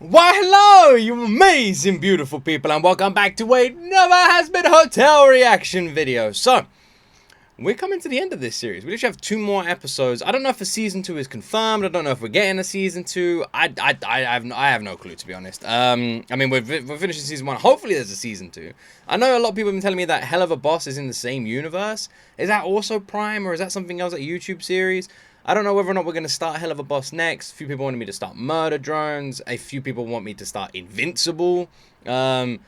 Why, hello, you amazing, beautiful people, and welcome back to another Hazbin Hotel reaction video. So, we're coming to the end of this series. We literally have 2 more episodes. I don't know if a season 2 is confirmed. I don't know if we're getting a season 2. I have no clue, to be honest. I mean, we're finishing season 1. Hopefully, there's a season 2. I know a lot of people have been telling me that Hell of a Boss is in the same universe. Is that also Prime, or is that something else, like a YouTube series? I don't know whether or not we're going to start Hell of a Boss next. A few people wanted me to start Murder Drones. A few people want me to start Invincible. So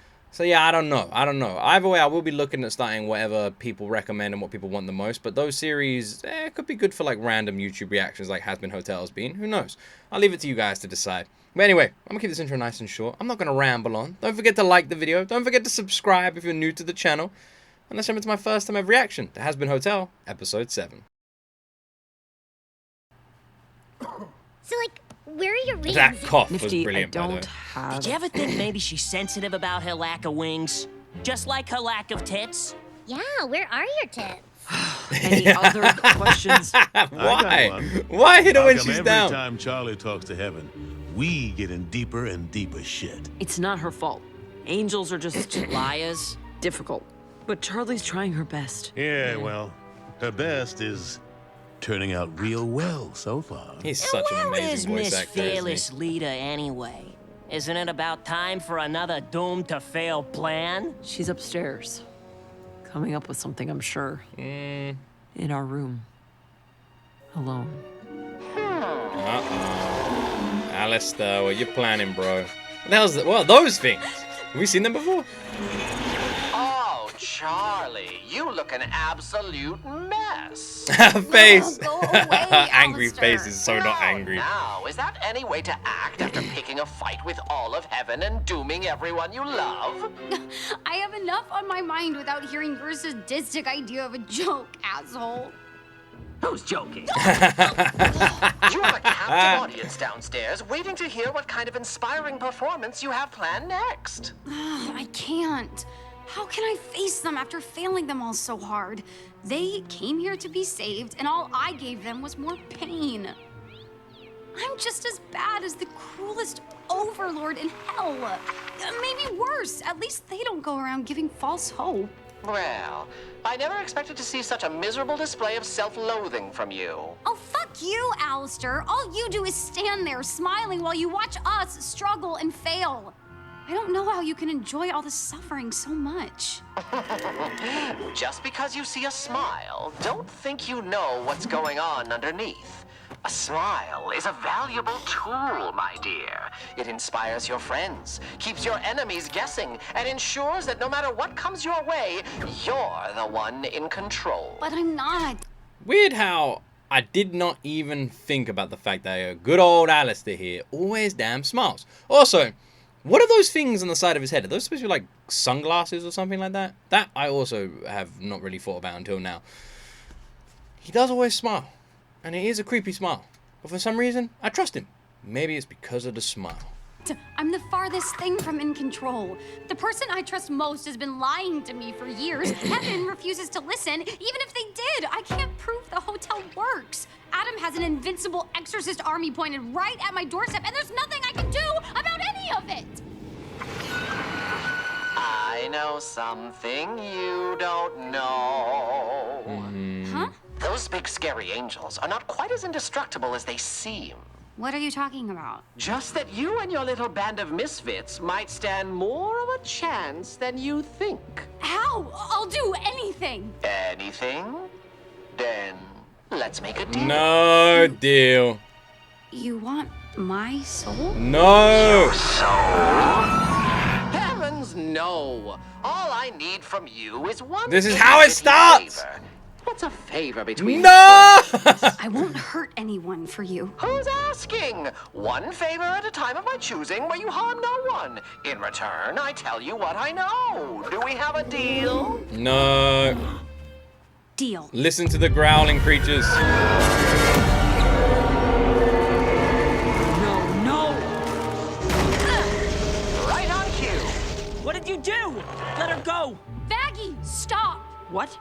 yeah, I don't know. Either way, I will be looking at starting whatever people recommend and what people want the most. But those series, could be good for like random YouTube reactions like Hazbin Hotel has been. Who knows? I'll leave it to you guys to decide. But anyway, I'm going to keep this intro nice and short. I'm not going to ramble on. Don't forget to like the video. Don't forget to subscribe if you're new to the channel. And let's jump into my first time ever reaction to Hazbin Hotel, Episode 7. So, like, where are your wings? That cough was Nifty, brilliant, by the way. Did you ever think maybe she's sensitive about her lack of wings? Just like her lack of tits? Yeah, where are your tits? Any other questions? Why? Why hit her when she's every down? time Charlie talks to heaven, we get in deeper and deeper shit. It's not her fault. Angels are just Liars? difficult. But Charlie's trying her best. Yeah, well, her best is turning out real well so far. He's such an Where amazing is voice Miss actor, isn't he? Fearless Leader anyway? Isn't it about time for another doomed to fail plan? She's upstairs. Coming up with something, I'm sure. In our room. Alone. Alastor, what you planning, bro? What the hell's that? What are those things? Have we seen them before? Oh, Charlie, you look an absolute mess. Face. Go away, Angry Alastor. face is so not angry. Now, is that any way to act after picking a fight with all of heaven and dooming everyone you love? I have enough on my mind without hearing your sadistic idea of a joke, asshole. Who's joking? You have a captive audience downstairs waiting to hear what kind of inspiring performance you have planned next. I can't. How can I face them after failing them all so hard? They came here to be saved, and all I gave them was more pain. I'm just as bad as the cruelest overlord in hell. Maybe worse. At least they don't go around giving false hope. Well, I never expected to see such a miserable display of self-loathing from you. Oh, fuck you, Alastor. All you do is stand there smiling while you watch us struggle and fail. I don't know how you can enjoy all the suffering so much. Just because you see a smile, don't think you know what's going on underneath. A smile is a valuable tool, my dear. It inspires your friends, keeps your enemies guessing, and ensures that no matter what comes your way, you're the one in control. But I'm not. Weird how I did not even think about the fact that good old Alastor here always damn smiles. Also, what are those things on the side of his head? Are those supposed to be like sunglasses or something like that? That I also have not really thought about until now. He does always smile. And it is a creepy smile. But for some reason, I trust him. Maybe it's because of the smile. I'm the farthest thing from in control. The person I trust most has been lying to me for years. Heaven refuses to listen. Even if they did, I can't prove the hotel works. Adam has an invincible exorcist army pointed right at my doorstep, and there's nothing I can do about any of it. I know something you don't know. Huh? Those big scary angels are not quite as indestructible as they seem. What are you talking about? Just that you and your little band of misfits might stand more of a chance than you think. How? I'll do anything. Anything? Then let's make a deal. No deal. You want my soul? No. Heavens, no. All I need from you is one. This is how it itty-bitty starts. favor. What's a favor between No. friends? I won't hurt anyone for you. Who's asking? One favor at a time of my choosing where you harm no one. In return, I tell you what I know. Do we have a deal? No. Deal. Listen to the growling creatures. No. Right on cue. What did you do? Let her go! Baggy, stop. What?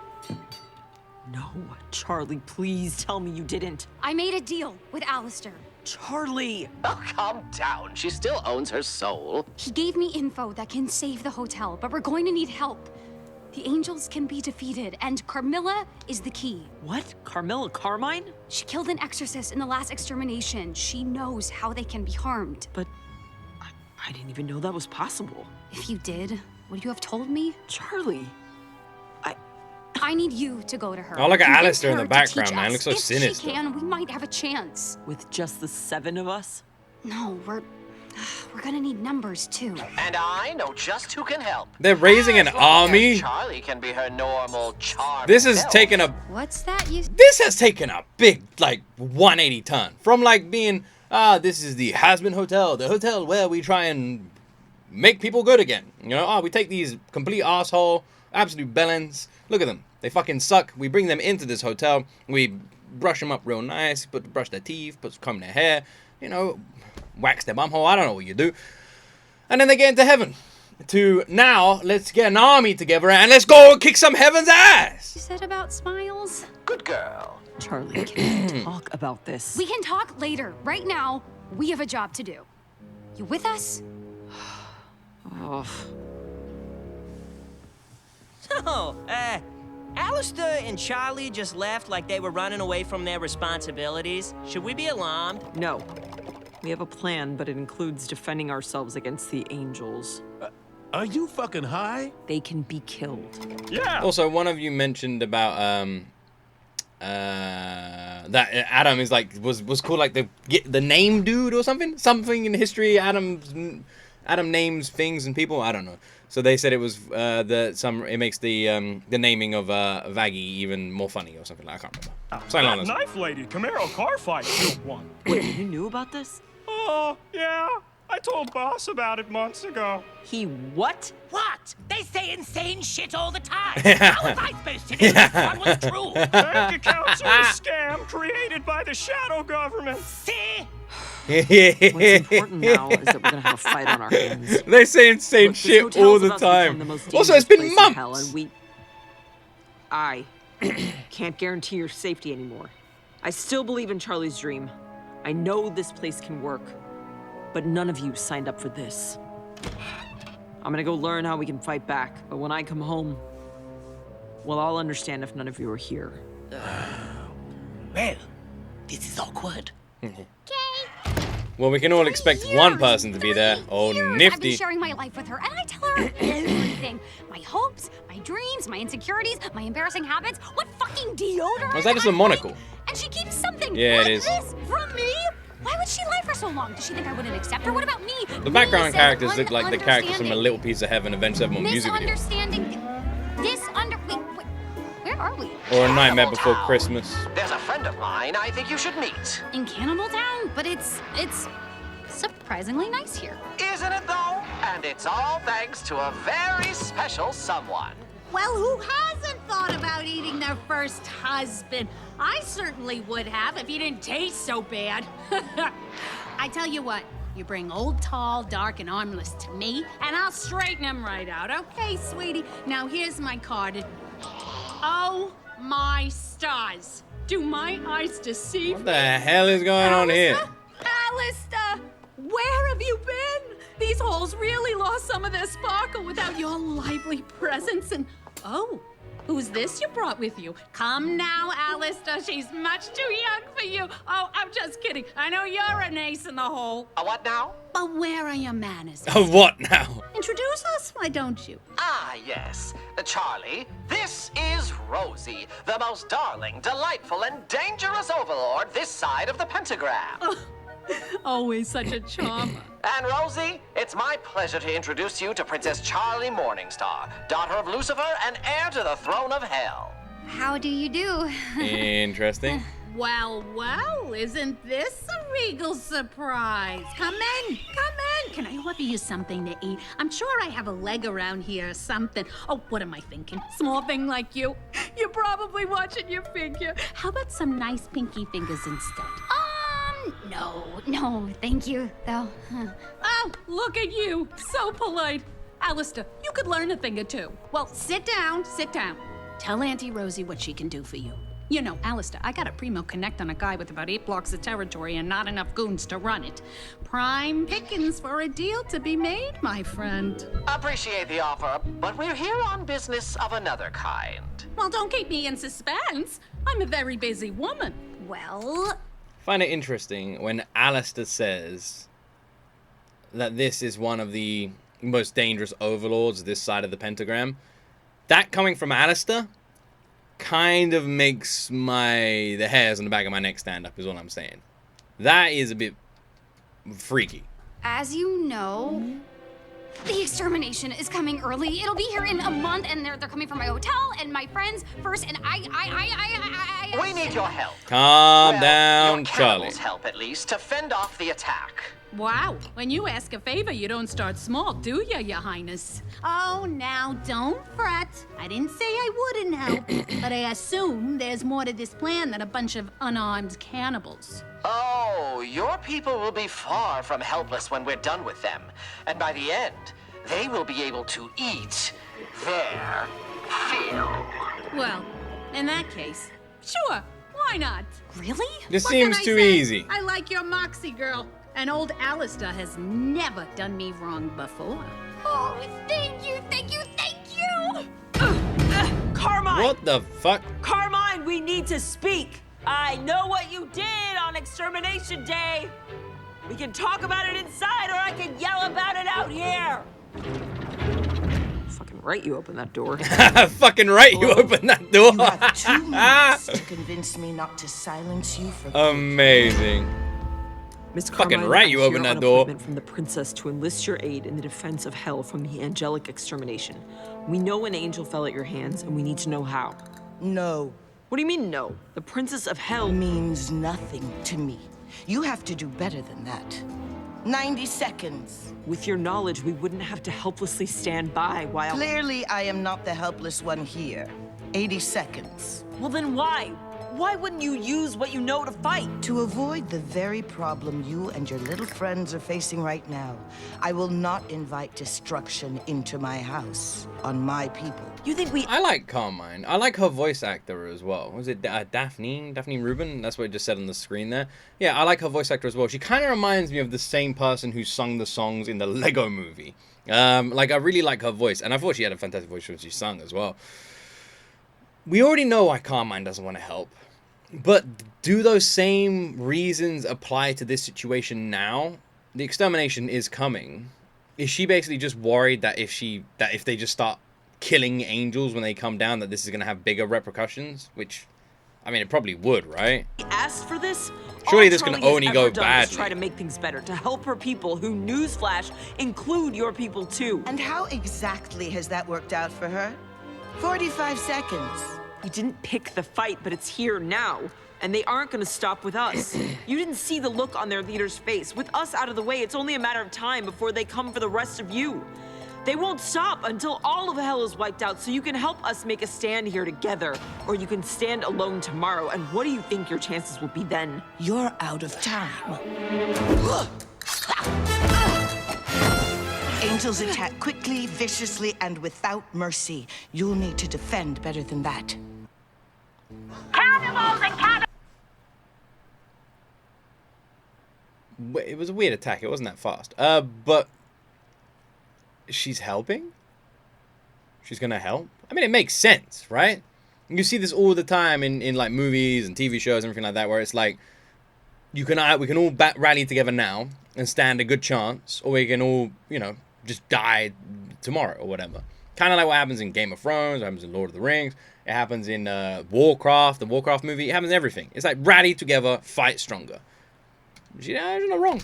No. Charlie, please tell me you didn't. I made a deal with Alastor. Charlie! Oh, calm down. She still owns her soul. He gave me info that can save the hotel, but we're going to need help. The angels can be defeated, and Carmilla is the key. What? Carmilla Carmine? She killed an exorcist in the last extermination. She knows how they can be harmed. But I didn't even know that was possible. If you did, would you have told me? Charlie! I need you to go to her. Oh, look at Convince Alastor in her the to teach background, man. us. Looks so if sinister. She can, we might have a chance. With just the 7 of us? No, we're gonna need numbers too. And I know just who can help. They're raising an As long as army. Charlie can be her normal charm. This has taken a What's that you? this has taken a big, like, 180 turn. From, like, being, this is the Hazbin Hotel, the hotel where we try and make people good again. You know, we take these complete asshole, absolute bellends. Look at them. They fucking suck. We bring them into this hotel. We brush them up real nice, brush their teeth, comb their hair, you know, wax their bumhole. I don't know what you do. And then they get into heaven. To now, let's get an army together and let's go kick some heaven's ass. You said about smiles? Good girl. Charlie, can we talk about this? We can talk later. Right now, we have a job to do. You with us? Oh. So, Alastor and Charlie just left like they were running away from their responsibilities. Should we be alarmed? No. We have a plan, but it includes defending ourselves against the angels. Are you fucking high? They can be killed. Yeah. Also, one of you mentioned about that Adam is like was called like the name dude or something in history. Adam names things and people. I don't know. So they said it was it makes the naming of Vaggie even more funny or something. I can't remember. Something That like that. knife lady, Camaro car fight killed one. Wait, you knew about this? Oh, yeah. I told Boss about it months ago. He what? What? They say insane shit all the time. How was I supposed to know this one was true? Bank accounts are a scam created by the shadow government. See? What's important now is that we're gonna have a fight on our hands. They say insane Look, this shit hotel's all the about to become time. the most Also, it's dangerous been place in hell, months. and I can't guarantee your safety anymore. I still believe in Charlie's dream. I know this place can work, but none of you signed up for this. I'm gonna go learn how we can fight back, but when I come home, well, I'll understand if none of you are here. Well, this is awkward. Well, we can all expect one person to be there. Oh, I've nifty. been sharing my life with her, and I tell her everything. My hopes, my dreams, my insecurities, my embarrassing habits, what fucking deodorant. Was that just a I monocle? like, and she keeps something Yeah, like it is. this from me? Why would she lie for so long? Does she think I wouldn't accept her? What about me? The background Me, characters says look like the characters from A Little Piece of Heaven, Avenged Sevenfold music video. Misunderstanding. Wait, where are we? Or A Nightmare Cannibal Before Town. Christmas. There's a friend of mine I think you should meet. In Cannibal Town? But it's surprisingly nice here. Isn't it though? And it's all thanks to a very special someone. Well, who hasn't thought about eating their first husband? I certainly would have if he didn't taste so bad. I tell you what, you bring old, tall, dark, and armless to me, and I'll straighten him right out. Okay, sweetie? Now here's my card. Oh, my stars. Do my eyes deceive What the hell is going on here? Alastor, where have you been? These halls really lost some of their sparkle without your lively presence and... Oh, who's this you brought with you? Come now, Alastor, she's much too young for you. Oh, I'm just kidding. I know you're an ace in the hole. A what now? But where are your manners? What now? Introduce us, why don't you? Ah, yes. Charlie, this is Rosie, the most darling, delightful, and dangerous overlord this side of the pentagram. Always such a charmer. And Rosie, it's my pleasure to introduce you to Princess Charlie Morningstar, daughter of Lucifer and heir to the throne of hell. How do you do? Interesting. Well, isn't this a regal surprise? Come in. Can I offer you something to eat? I'm sure I have a leg around here or something. Oh, what am I thinking? Small thing like you. You're probably watching your figure. How about some nice pinky fingers instead? No, thank you, though. Oh, look at you. So polite. Alastor, you could learn a thing or two. Well, sit down. Tell Auntie Rosie what she can do for you. You know, Alastor, I got a primo connect on a guy with about 8 blocks of territory and not enough goons to run it. Prime pickings for a deal to be made, my friend. Appreciate the offer, but we're here on business of another kind. Well, don't keep me in suspense. I'm a very busy woman. Well, Find it interesting when Alastor says that this is one of the most dangerous overlords this side of the pentagram. That coming from Alastor kind of makes the hairs on the back of my neck stand up, is all I'm saying. That is a bit freaky. As you know, the extermination is coming early. It'll be here in a month, and they're coming from my hotel and my friends first, and I We need your help. Calm Well, down, your Charlie. cannibals help at least to fend off the attack. Wow, when you ask a favor, you don't start small, do ya, Your Highness? Oh, now don't fret. I didn't say I wouldn't help, but I assume there's more to this plan than a bunch of unarmed cannibals. Oh, your people will be far from helpless when we're done with them. And by the end, they will be able to eat their fill. Well, in that case, sure, why not? really? This What can seems I too say? easy. I like your moxie, girl. And old Alastor has never done me wrong before. Oh, thank you, thank you, thank you! Carmine! What the fuck? Carmine, we need to speak. I know what you did on Extermination Day. We can talk about it inside, or I can yell about it out here. Fucking right, you open that door. Fucking right, you opened that door. You have 2 minutes to convince me not to silence you for Amazing. Miss Fucking Carmine, right, I'm you here opened on that door. appointment from the princess to enlist your aid in the defense of hell from the angelic extermination. We know an angel fell at your hands, and we need to know how. No, What do you mean, no? The princess of hell means nothing to me. You have to do better than that. 90 seconds. With your knowledge, we wouldn't have to helplessly stand by while... Clearly, I am not the helpless one here. 80 seconds. Well, then why? Why wouldn't you use what you know to fight? To avoid the very problem you and your little friends are facing right now, I will not invite destruction into my house, on my people. You think we... I like Carmine. I like her voice actor as well. Was it Daphne? Daphne Rubin? That's what it just said on the screen there. Yeah, I like her voice actor as well. She kind of reminds me of the same person who sung the songs in the Lego movie. Like, I really like her voice. And I thought she had a fantastic voice when she sung as well. We already know why Carmine doesn't want to help. But do those same reasons apply to this situation now? The extermination is coming. Is she basically just worried that if they just start killing angels when they come down, that this is going to have bigger repercussions? Which, I mean, it probably would, right? asked for this? Surely All this can Charlie has only ever go done is badly. try to make things better, to help her people, who, newsflash, include your people too. And how exactly has that worked out for her? 45 seconds. You didn't pick the fight, but it's here now. And they aren't gonna stop with us. You didn't see the look on their leader's face. With us out of the way, it's only a matter of time before they come for the rest of you. They won't stop until all of hell is wiped out, so you can help us make a stand here together. Or you can stand alone tomorrow, and what do you think your chances will be then? You're out of time. Angels attack quickly, viciously, and without mercy. You'll need to defend better than that. cannibals and cannibals! It was a weird attack. It wasn't that fast. But she's helping? She's gonna help? I mean, it makes sense, right? You see this all the time in like movies and TV shows and everything like that, where it's like we can all rally together now and stand a good chance, or we can all, you know, just die tomorrow or whatever. Kind of like what happens in Game of Thrones, what happens in Lord of the Rings, it happens in Warcraft, the Warcraft movie. It happens in everything. It's like rally together, fight stronger. She's not wrong.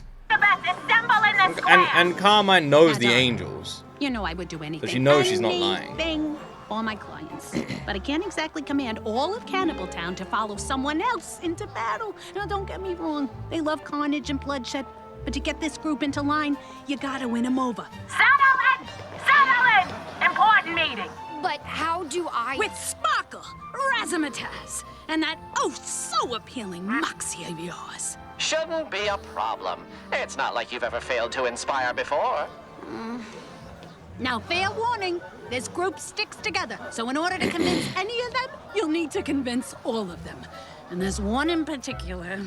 And Carmine knows the angels. You know I would do anything. But she knows she's not lying. Anything for my clients. But I can't exactly command all of Cannibal Town to follow someone else into battle. Now, don't get me wrong. They love carnage and bloodshed. But to get this group into line, you gotta win them over. Settle in! Settle in! Important meeting. But how do I... With Sparkle, Razzmatazz, and that so appealing moxie of yours. Shouldn't be a problem. It's not like you've ever failed to inspire before. Now, fair warning, this group sticks together. So in order to convince any of them, you'll need to convince all of them. And there's one in particular.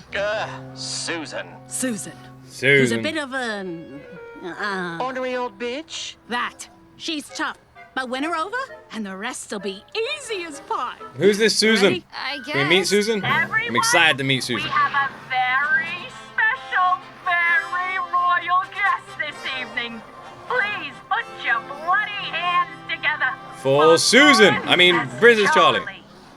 Susan. Susan. Susan. Who's a bit of a... Ornery old bitch? That. She's tough. But win her over, and the rest will be easy as pie. Who's this Susan? Ready? I guess. Can we meet Susan? Everyone, I'm excited to meet Susan. We have a very special, very royal guest this evening. Please put your bloody hands together. For Susan. I mean, Princess Charlie.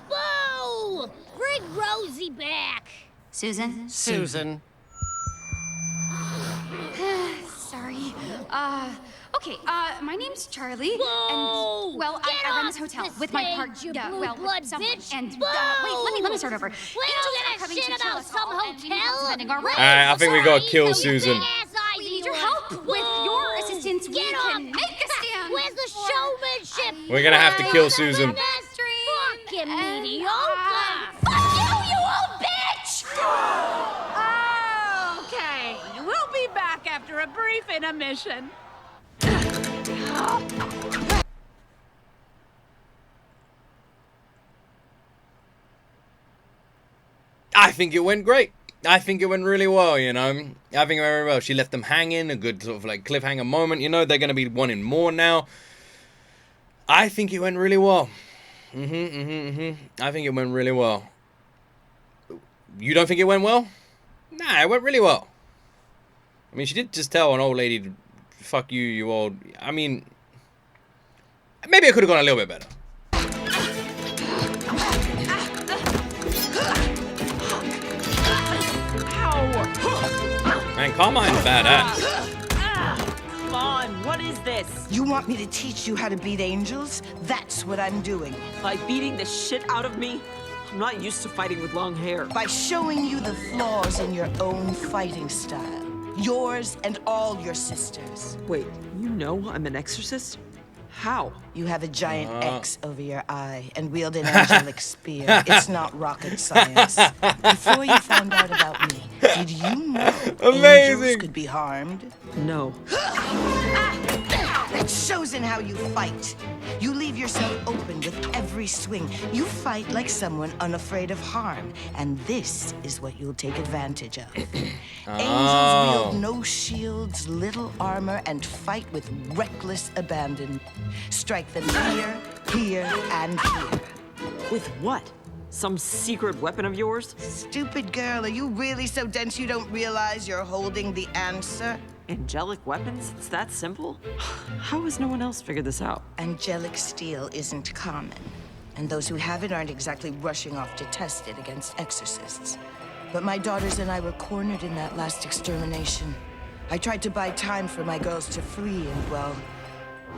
Whoa! Bring Rosie back. Susan? Susan. Sorry. Okay, my name's Charlie. Whoa! And, well, Get I run off this hotel the with my stage, partner. you Yeah, blue well, blood someone. bitch. And, Whoa! wait, let me start over. We Angels don't are give a coming shit to kill about us some all, and we need help hotel. defending our Right. rights. I think we gotta Sorry, kill you Susan. big-ass eye We need your dealer. help. With your assistance, we Get can off. make a stand. Where's the for- showmanship? We're gonna have to kill Susan. Fucking And, mediocre. Fuck you old bitch! Okay, we'll be back after a brief intermission. I think it went great. I think it went really well, you know. I think it went very well. She left them hanging, a good sort of like cliffhanger moment. You know, they're going to be wanting more now. I think it went really well. I think it went really well. You don't think it went well? Nah, it went really well. I mean, she did just tell an old lady to fuck you, you old... I mean, maybe it could have gone a little bit better. Man, Carmine's badass. Come on, what is this? You want me to teach you how to beat angels? That's what I'm doing. By beating the shit out of me? I'm not used to fighting with long hair. By showing you the flaws in your own fighting style. Yours and all your sisters. Wait, you know I'm an exorcist? How? You have a giant X over your eye and wield an angelic spear. It's not rocket science. Before you found out about me, did you know angels could be harmed? No. That shows in how you fight. You leave yourself open with every swing. You fight like someone unafraid of harm. And this is what you'll take advantage of. Angels wield no shields, little armor, and fight with reckless abandon. Strike them here, here, and here. With what? Some secret weapon of yours? Stupid girl, are you really so dense you don't realize you're holding the answer? Angelic weapons? It's that simple? How has no one else figured this out? Angelic steel isn't common, and those who have it aren't exactly rushing off to test it against exorcists. But my daughters and I were cornered in that last extermination. I tried to buy time for my girls to free, and well,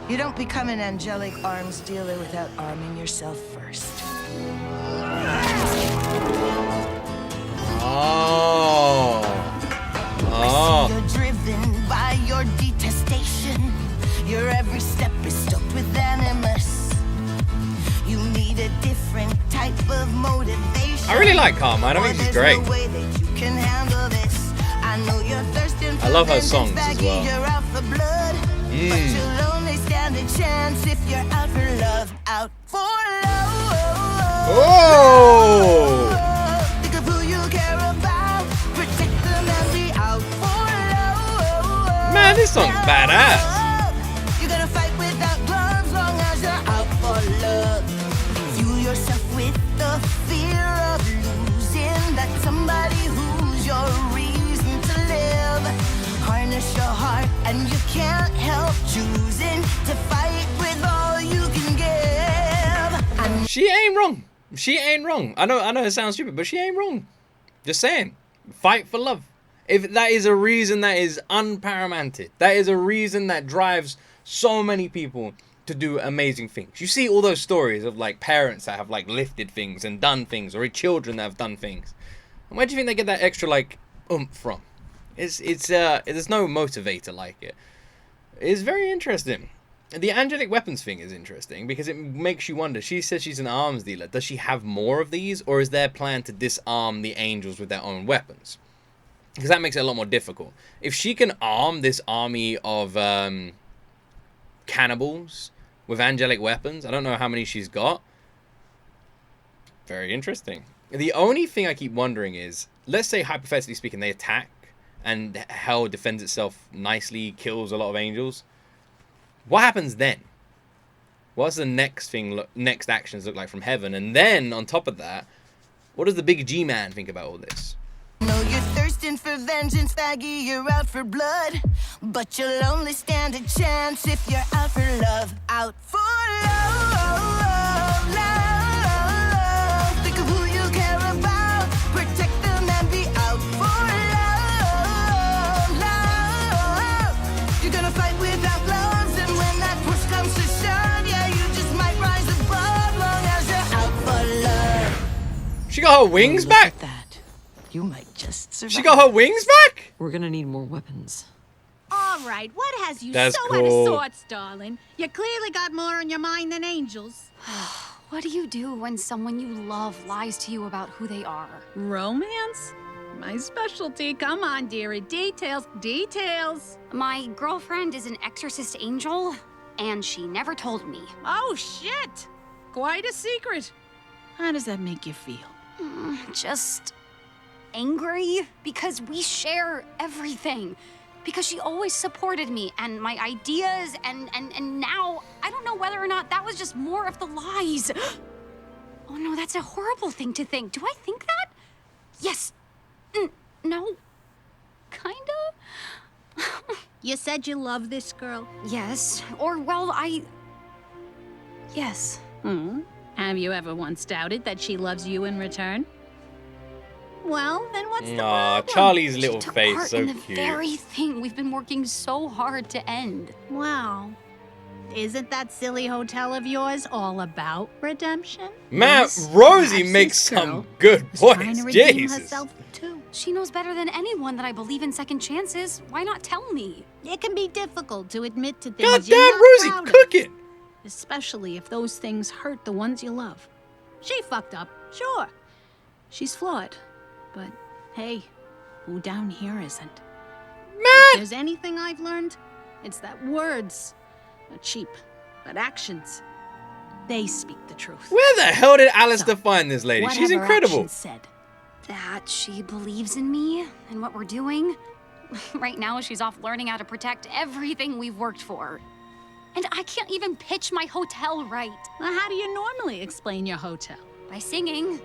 you don't become an angelic arms dealer without arming yourself first. Oh. You're driven by your detestation. Your every step is stoked with animus. You need a different type of motivation. I really like Carmine. I think she's great. No way that you can handle this. I know you're thirsting for I love her vengeance, songs as Baggy, well. You're out for blood, but you'll only stand a chance if you're out for love. Out for love. Oh! Think of who you care about. Protect them and be out for love. Man, this song's badass. You're gonna fight without gloves long as you're out for love. Fuel yourself with the fear of losing that somebody who's your reason to live. Harness your heart and you can't help choosing to fight with all you can give. And She ain't wrong. She ain't wrong. I know it sounds stupid, but she ain't wrong. Just saying. Fight for love. If that is a reason that is unparamounted, that is a reason that drives so many people to do amazing things. You see all those stories of like parents that have like lifted things and done things, or children that have done things. And where do you think they get that extra like oomph from? There's no motivator like it. It's very interesting. The angelic weapons thing is interesting because it makes you wonder. She says she's an arms dealer. Does she have more of these, or is their plan to disarm the angels with their own weapons? Because that makes it a lot more difficult. If she can arm this army of cannibals with angelic weapons. I don't know how many she's got. Very interesting. The only thing I keep wondering is, let's say hypothetically speaking, they attack and hell defends itself nicely, kills a lot of angels. What happens then? What's the next thing, next actions look like from heaven? And then on top of that, what does the big G-man think about all this? Know you're thirsting for vengeance, faggy, you're out for blood. But you'll only stand a chance if you're out for love. Out for love, love. Think of who you care about, protect them and be out for love, love. You're gonna fight without gloves, and when that push comes to shove, yeah, you just might rise above, long as you're out for love. She got her wings back? You might just survive. She got her wings back? We're gonna need more weapons. All right, what has you That's so cool. out of sorts, darling? You clearly got more on your mind than angels. What do you do when someone you love lies to you about who they are? Romance? My specialty. Come on, dearie. Details, details. My girlfriend is an exorcist angel, and she never told me. Oh, shit. Quite a secret. How does that make you feel? Just angry because we share everything. Because she always supported me and my ideas, and now I don't know whether or not that was just more of the lies. Oh no, that's a horrible thing to think. Do I think that? Yes. No. Kinda. You said you love this girl? Yes. Or, well, yes. Have you ever once doubted that she loves you in return? Well, then what's the Aw, problem? Charlie's little She took face, part so in the cute. very thing we've been working so hard to end. Wow. Isn't that silly hotel of yours all about redemption? Man, Yes, Rosie perhaps makes this girl some good is trying points. to redeem Jesus. herself too. She knows better than anyone that I believe in second chances. Why not tell me? It can be difficult to admit to things Goddamn, you're not Rosie proud of, cooking. especially if those things hurt the ones you love. She fucked up, sure. She's flawed, but hey, who down here isn't? If there's anything I've learned, it's that words are cheap, but actions, they speak the truth. Where the hell did Alastor find this lady? She's Whatever incredible. actions said, That she believes in me and what we're doing. Right now, she's off learning how to protect everything we've worked for. And I can't even pitch my hotel right. well, how do you normally explain your hotel? By singing.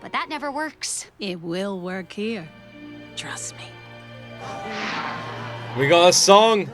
But that never works. It will work here. Trust me. We got a song.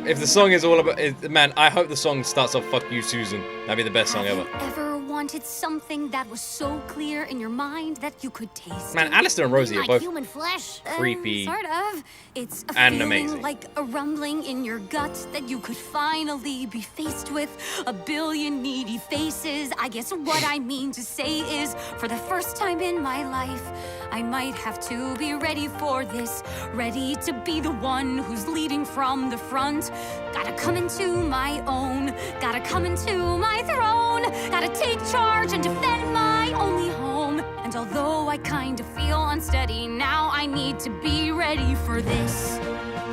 If the song is all about... man, I hope the song starts off, "Fuck you, Susan." That'd be the best song ever. Ever wanted something that was so clear in your mind that you could taste Man, it? Alastor and Rosie are both Human flesh. creepy. Sort of. It's a and feeling amazing. like a rumbling in your gut that you could finally be faced with a billion needy faces. I guess what I mean to say is, for the first time in my life, I might have to be ready for this. Ready to be the one who's leading from the front. Gotta come into my own. Gotta come into my throne. Gotta take charge and defend my only home. And although I kind of feel unsteady now, I need to be ready for this.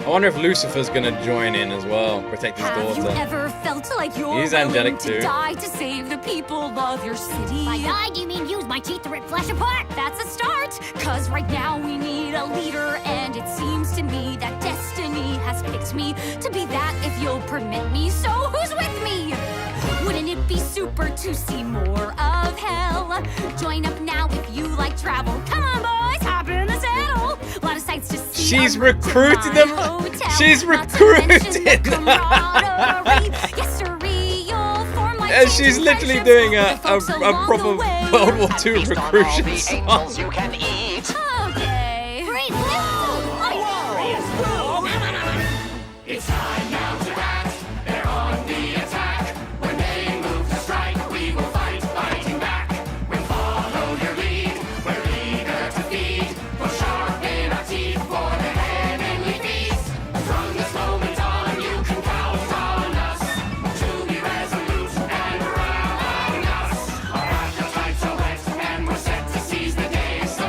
I wonder if Lucifer's gonna join in as well, protect his Have you daughter. ever felt like you're He's willing angelic to too. die to save the people of your city? By die, do you mean use my teeth to rip flesh apart? That's a start, cause right now we need a leader, and it seems to me that destiny has picked me to be that, if you'll permit me. So who's with me? Wouldn't it be super to see more of hell? Join up now if you like travel. Come on, boys, hop in the saddle. A lot of sights to see. She's recruited them. She's recruited. And she's literally doing a proper World War II recruitment song. Angels you can eat. Okay. Great. It's time now to act. They're on the attack. When they move to strike, we will fight, fighting back. We'll follow your lead. We're eager to feed. We'll sharpen our teeth for the heavenly feast. From this moment on, you can count on us to be resolute and round us. Our appetites are wet, and we're set to seize the day. So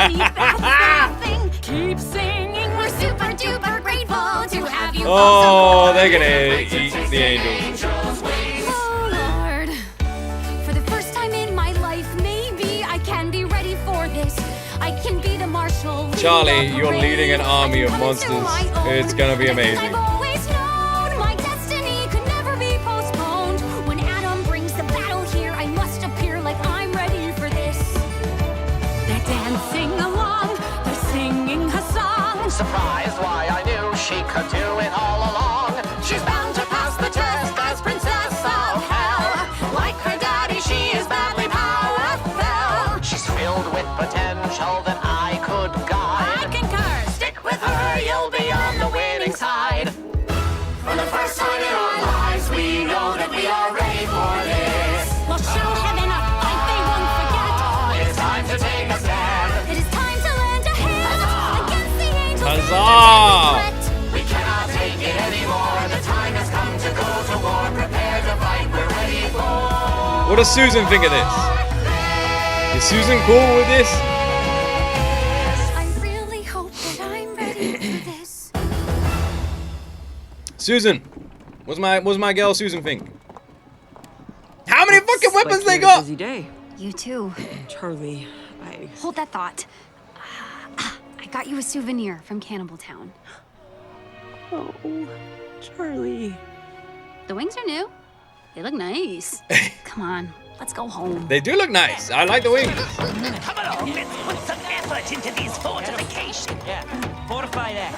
Charlie, that's that thing. Keep singing. We're super duper grateful to have you. Oh, they're gonna eat the angels. Oh, Lord. For the first time in my life, maybe I can be ready for this. I can be the marshal. Charlie, you're leading an army of monsters. It's gonna be amazing. I've always known my destiny could never be postponed. When Adam brings the battle here, I must appear like I'm ready for this. They're dancing along. They're singing her song. Surprised why I knew she could do it all along. She's bound to pass the test as princess of hell. Like her daddy, she is badly powerful. She's filled with potential that I could guide. I concur. Stick with her, you'll be on the winning side. For the first time in our lives, we know that we are ready for this. We'll show heaven a fight they won't forget. It's time to take a stand. It is time to lend a hand against the angels. Huzzah! We cannot take it anymore. The time has come to go to war. Prepare to fight. We're ready for. What does Susan think of this? Is Susan cool with this? I really hope that I'm ready for this. Susan, what's my girl Susan think? How many fucking Like weapons you they had a got? busy day. You too. Charlie, I... Hold that thought. I got you a souvenir from Cannibal Town. Oh, Charlie. The wings are new. They look nice. Come on, let's go home. They do look nice. I like the wings. Come along, let's put some effort into these fortifications. Yeah, fortify that.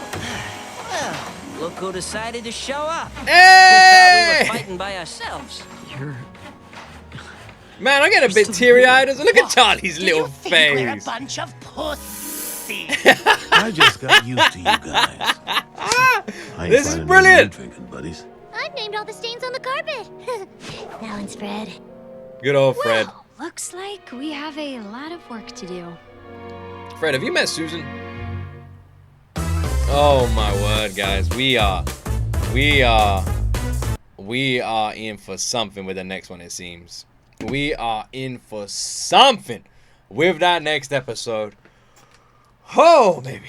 Look who decided to show up. Hey! We thought we were fighting by ourselves. You're... Man, I get a bit teary-eyed. Look at Charlie's little We're a face. bunch of pussy. I just got used to you guys. I ain't This is finding no brilliant. drinking buddies. I've named all the stains on the carpet. That one's Fred. Good old Fred. Well, looks like we have a lot of work to do. Fred, have you met Susan? Oh my word, guys. We are in for something with the next one, it seems. We are in for something with that next episode. Oh, baby.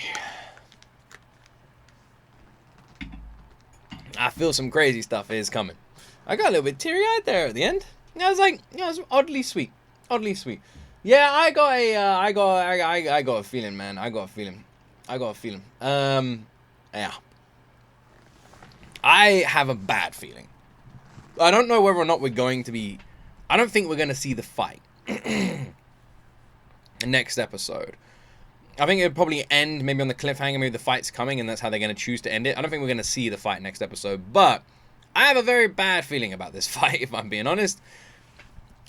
I feel some crazy stuff is coming. I got a little bit teary-eyed there at the end. I was like, yeah, it was oddly sweet. Oddly sweet. Yeah, I got a feeling, man. I got a feeling. Yeah. I have a bad feeling. I don't know whether or not we're going to be... I don't think we're going to see the fight. Next episode. I think it'll probably end maybe on the cliffhanger. Maybe the fight's coming and that's how they're going to choose to end it. I don't think we're going to see the fight next episode. But I have a very bad feeling about this fight, if I'm being honest.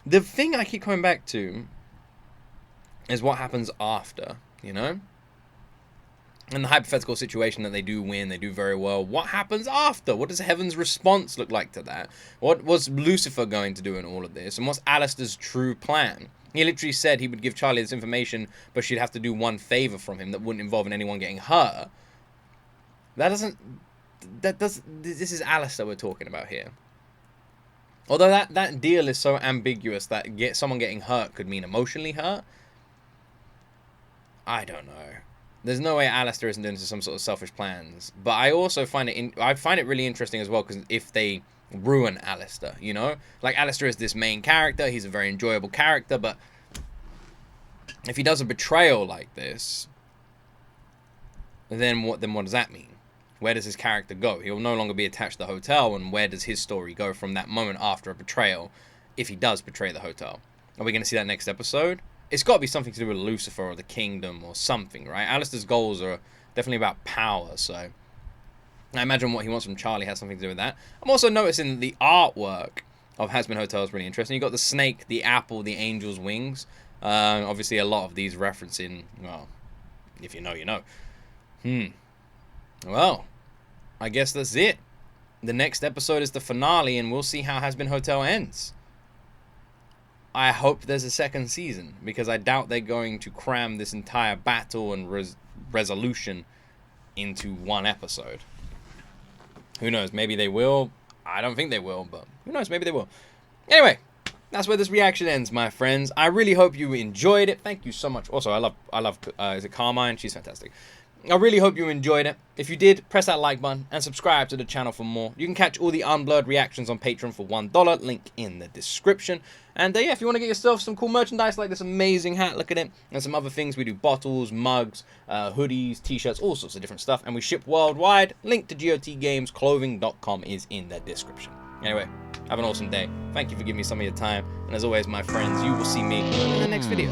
The thing I keep coming back to is what happens after, you know? In the hypothetical situation that they do win, they do very well. What happens after? What does Heaven's response look like to that? What was Lucifer going to do in all of this? And what's Alastor's true plan? He literally said he would give Charlie this information, but she'd have to do one favor from him that wouldn't involve anyone getting hurt. This is Alastor we're talking about here. Although that deal is so ambiguous that someone getting hurt could mean emotionally hurt. I don't know. There's no way Alastor isn't into some sort of selfish plans. But I also find it really interesting as well, because if they ruin Alastor, you know? Like, Alastor is this main character, he's a very enjoyable character, but if he does a betrayal like this, then what does that mean? Where does his character go? He'll no longer be attached to the hotel, and where does his story go from that moment after a betrayal, if he does betray the hotel? Are we going to see that next episode? It's got to be something to do with Lucifer or the kingdom or something, right? Alastor's goals are definitely about power, so I imagine what he wants from Charlie has something to do with that. I'm also noticing the artwork of Hazbin Hotel is really interesting. You've got the snake, the apple, the angel's wings. Obviously, a lot of these referencing, well, if you know, you know. Well, I guess that's it. The next episode is the finale, and we'll see how Hazbin Hotel ends. I hope there's a second season, because I doubt they're going to cram this entire battle and resolution into one episode. Who knows? Maybe they will. I don't think they will, but who knows? Maybe they will. Anyway, that's where this reaction ends, my friends. I really hope you enjoyed it. Thank you so much. Also, I love is it Carmine? She's fantastic. I really hope you enjoyed it. If you did, press that like button and subscribe to the channel for more. You can catch all the Unblurred reactions on Patreon for $1. Link in the description. And yeah, if you want to get yourself some cool merchandise like this amazing hat, look at it, and some other things, we do bottles, mugs, hoodies, t-shirts, all sorts of different stuff. And we ship worldwide. Link to GOTgamesclothing.com is in the description. Anyway, have an awesome day. Thank you for giving me some of your time. And as always, my friends, you will see me in the next video.